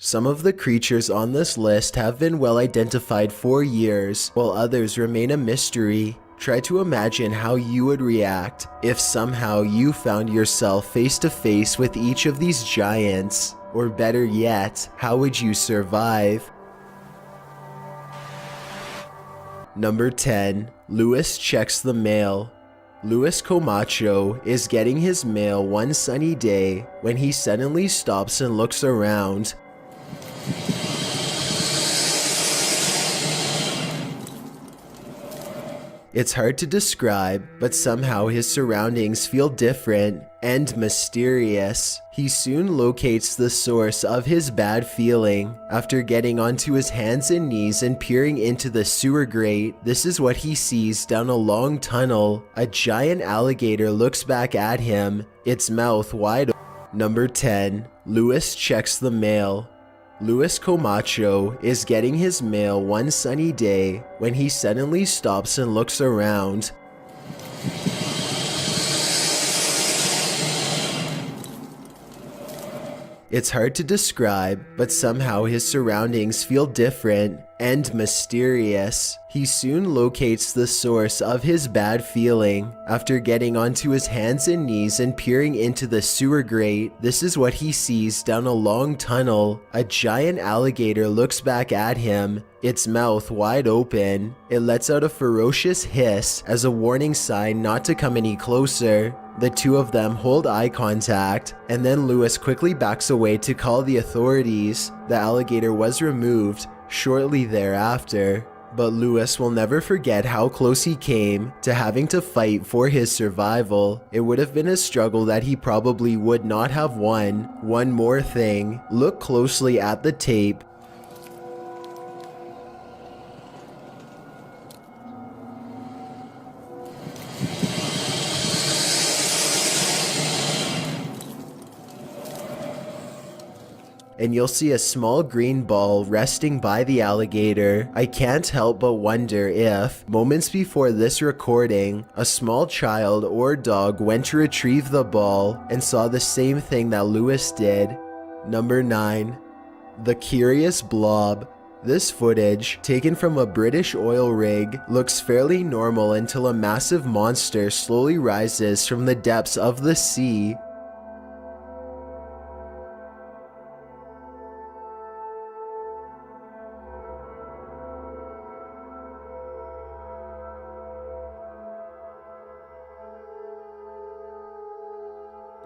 Some of the creatures on this list have been well identified for years, while others remain a mystery. Try to imagine how you would react if somehow you found yourself face to face with each of these giants. Or better yet, how would you survive? Number 10. Luis checks the mail. Luis Camacho is getting his mail one sunny day when he suddenly stops and looks around. It's hard to describe, but somehow his surroundings feel different and mysterious. He soon locates the source of his bad feeling. After getting onto his hands and knees and peering into the sewer grate, this is what he sees down a long tunnel. A giant alligator looks back at him, its mouth wide open. Number 10. Luis checks the mail. Luis Camacho is getting his mail one sunny day when he suddenly stops and looks around. It's hard to describe, but somehow his surroundings feel different and mysterious. He soon locates the source of his bad feeling. After getting onto his hands and knees and peering into the sewer grate, this is what he sees down a long tunnel. A giant alligator looks back at him, its mouth wide open. It lets out a ferocious hiss as a warning sign not to come any closer. The two of them hold eye contact, and then Luis quickly backs away to call the authorities. The alligator was removed shortly thereafter, but Luis will never forget how close he came to having to fight for his survival. It would have been a struggle that he probably would not have won. One more thing, look closely at the tape. And you'll see a small green ball resting by the alligator. I can't help but wonder if, moments before this recording, a small child or dog went to retrieve the ball and saw the same thing that Luis did. Number 9. The Curious Blob. This footage, taken from a British oil rig, looks fairly normal until a massive monster slowly rises from the depths of the sea.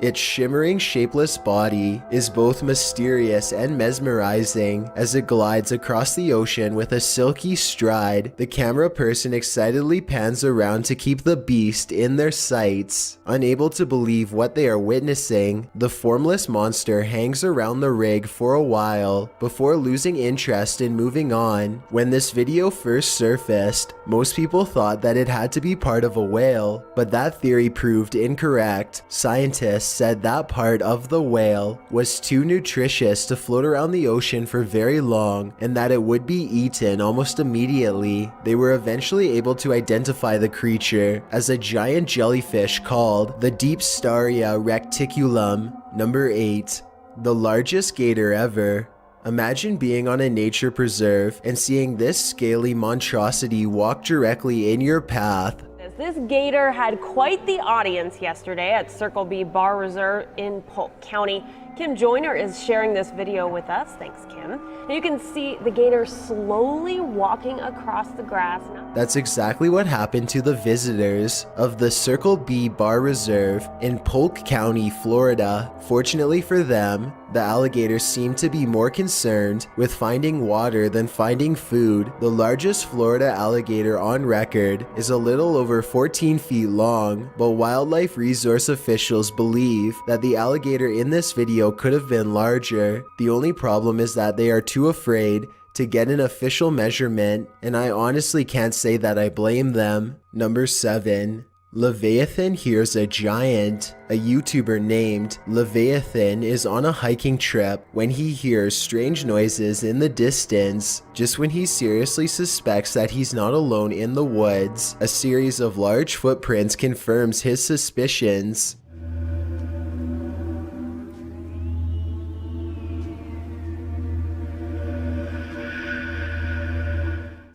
Its shimmering, shapeless body is both mysterious and mesmerizing as it glides across the ocean with a silky stride. The camera person excitedly pans around to keep the beast in their sights. Unable to believe what they are witnessing, the formless monster hangs around the rig for a while before losing interest in moving on. When this video first surfaced, most people thought that it had to be part of a whale, but that theory proved incorrect. Scientists said that part of the whale was too nutritious to float around the ocean for very long and that it would be eaten almost immediately. They were eventually able to identify the creature as a giant jellyfish called the Deepstaria reticulum. Number 8. The largest gator ever. Imagine being on a nature preserve and seeing this scaly monstrosity walk directly in your path. This gator had quite the audience yesterday at Circle B Bar Reserve in Polk County. Kim Joyner is sharing this video with us. Thanks, Kim. And you can see the gator slowly walking across the grass. That's exactly what happened to the visitors of the Circle B Bar Reserve in Polk County, Florida. Fortunately for them, the alligators seemed to be more concerned with finding water than finding food. The largest Florida alligator on record is a little over 14 feet long, but wildlife resource officials believe that the alligator in this video could have been larger. The only problem is that they are too afraid to get an official measurement, and I honestly can't say that I blame them. Number 7. Leviathan hears a giant. A YouTuber named Leviathan is on a hiking trip when he hears strange noises in the distance. Just when he seriously suspects that he's not alone in the woods, a series of large footprints confirms his suspicions.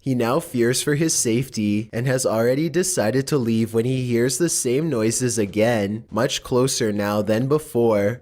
He now fears for his safety and has already decided to leave when he hears the same noises again, much closer now than before.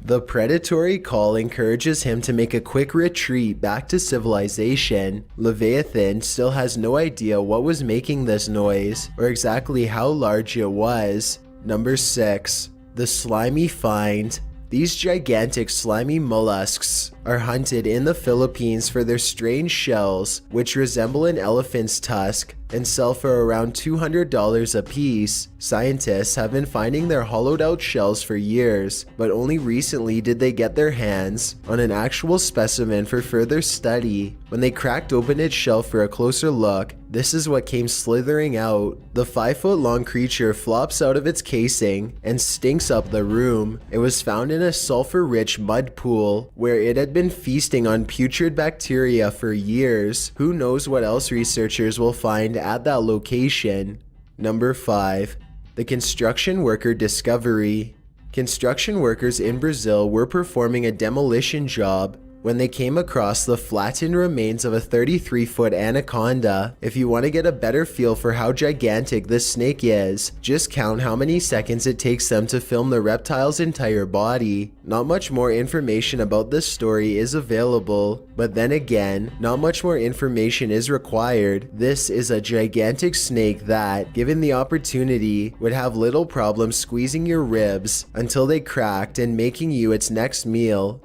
The predatory call encourages him to make a quick retreat back to civilization. Leviathan still has no idea what was making this noise or exactly how large it was. Number 6. The slimy find. These gigantic slimy mollusks are hunted in the Philippines for their strange shells, which resemble an elephant's tusk and sell for around $200 a piece. Scientists have been finding their hollowed out shells for years, but only recently did they get their hands on an actual specimen for further study. When they cracked open its shell for a closer look, this is what came slithering out. The 5-foot-long creature flops out of its casing and stinks up the room. It was found in a sulfur-rich mud pool where it had been feasting on putrid bacteria for years. Who knows what else researchers will find at that location. Number 5. The construction worker discovery. Construction workers in Brazil were performing a demolition job when they came across the flattened remains of a 33-foot anaconda. If you want to get a better feel for how gigantic this snake is, just count how many seconds it takes them to film the reptile's entire body. Not much more information about this story is available, but then again, not much more information is required. This is a gigantic snake that, given the opportunity, would have little problem squeezing your ribs until they cracked and making you its next meal.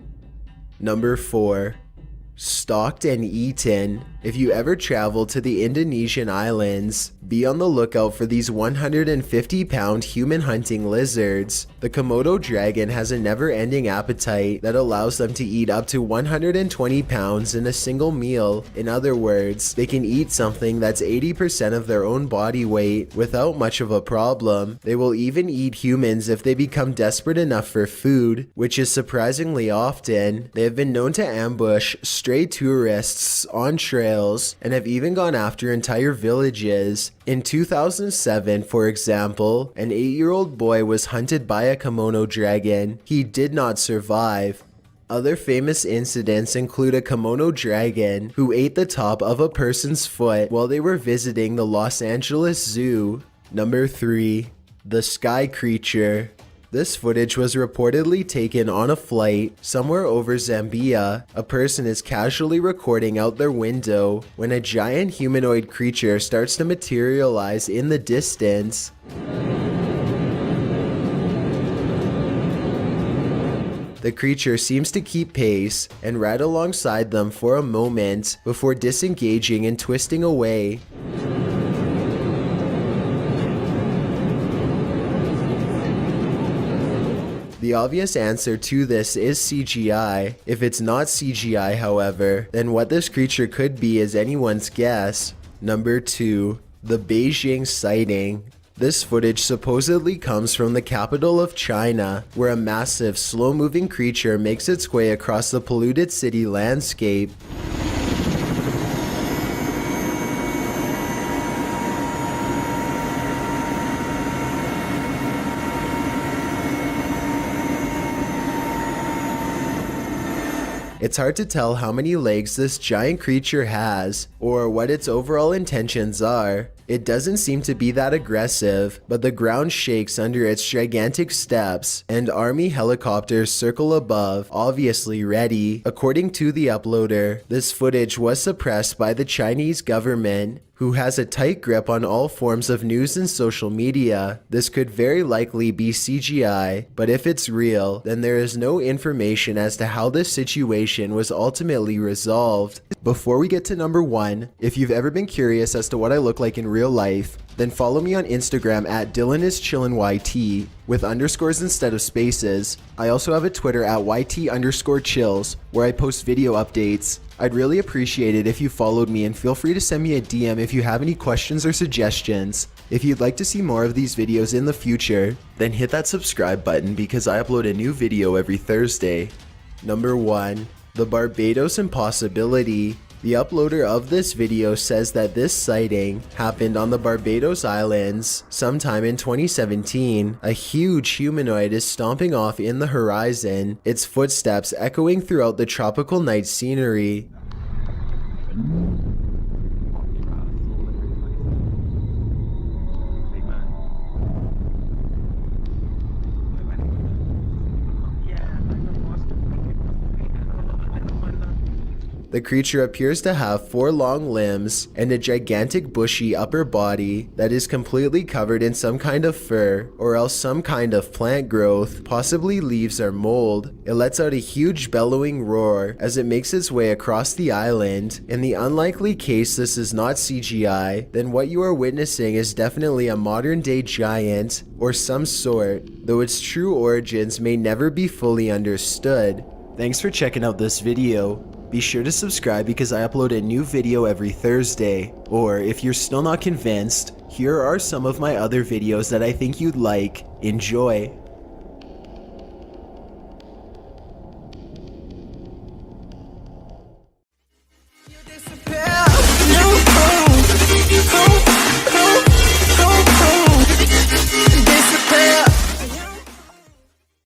Number 4. Stalked and eaten. If you ever travel to the Indonesian islands, be on the lookout for these 150-pound human-hunting lizards. The Komodo dragon has a never-ending appetite that allows them to eat up to 120 pounds in a single meal. In other words, they can eat something that's 80% of their own body weight without much of a problem. They will even eat humans if they become desperate enough for food, which is surprisingly often. They have been known to ambush stray tourists on trails and have even gone after entire villages. In 2007, for example, an 8-year-old boy was hunted by a Komodo dragon. He did not survive. Other famous incidents include a Komodo dragon who ate the top of a person's foot while they were visiting the Los Angeles Zoo. Number 3. The sky creature. This footage was reportedly taken on a flight somewhere over Zambia. A person is casually recording out their window when a giant humanoid creature starts to materialize in the distance. The creature seems to keep pace and ride alongside them for a moment before disengaging and twisting away. The obvious answer to this is CGI. If it's not CGI, however, then what this creature could be is anyone's guess. Number 2. The Beijing sighting. This footage supposedly comes from the capital of China, where a massive, slow-moving creature makes its way across the polluted city landscape. It's hard to tell how many legs this giant creature has, or what its overall intentions are. It doesn't seem to be that aggressive, but the ground shakes under its gigantic steps, and army helicopters circle above, obviously ready. According to the uploader, this footage was suppressed by the Chinese government, who has a tight grip on all forms of news and social media. This could very likely be CGI, but if it's real, then there is no information as to how this situation was ultimately resolved. Before we get to number 1, if you've ever been curious as to what I look like in real life, then follow me on Instagram at DylanIsChillinYT with underscores instead of spaces. I also have a Twitter at YT_chills where I post video updates. I'd really appreciate it if you followed me, and feel free to send me a DM if you have any questions or suggestions. If you'd like to see more of these videos in the future, then hit that subscribe button because I upload a new video every Thursday. Number 1. The Barbados Impossibility. The uploader of this video says that this sighting happened on the Barbados Islands sometime in 2017. A huge humanoid is stomping off in the horizon, its footsteps echoing throughout the tropical night scenery. The creature appears to have 4 long limbs and a gigantic bushy upper body that is completely covered in some kind of fur or else some kind of plant growth, possibly leaves or mold. It lets out a huge bellowing roar as it makes its way across the island. In the unlikely case this is not CGI, then what you are witnessing is definitely a modern day giant or some sort, though its true origins may never be fully understood. Thanks for checking out this video. Be sure to subscribe because I upload a new video every Thursday. Or if you're still not convinced, here are some of my other videos that I think you'd like. Enjoy!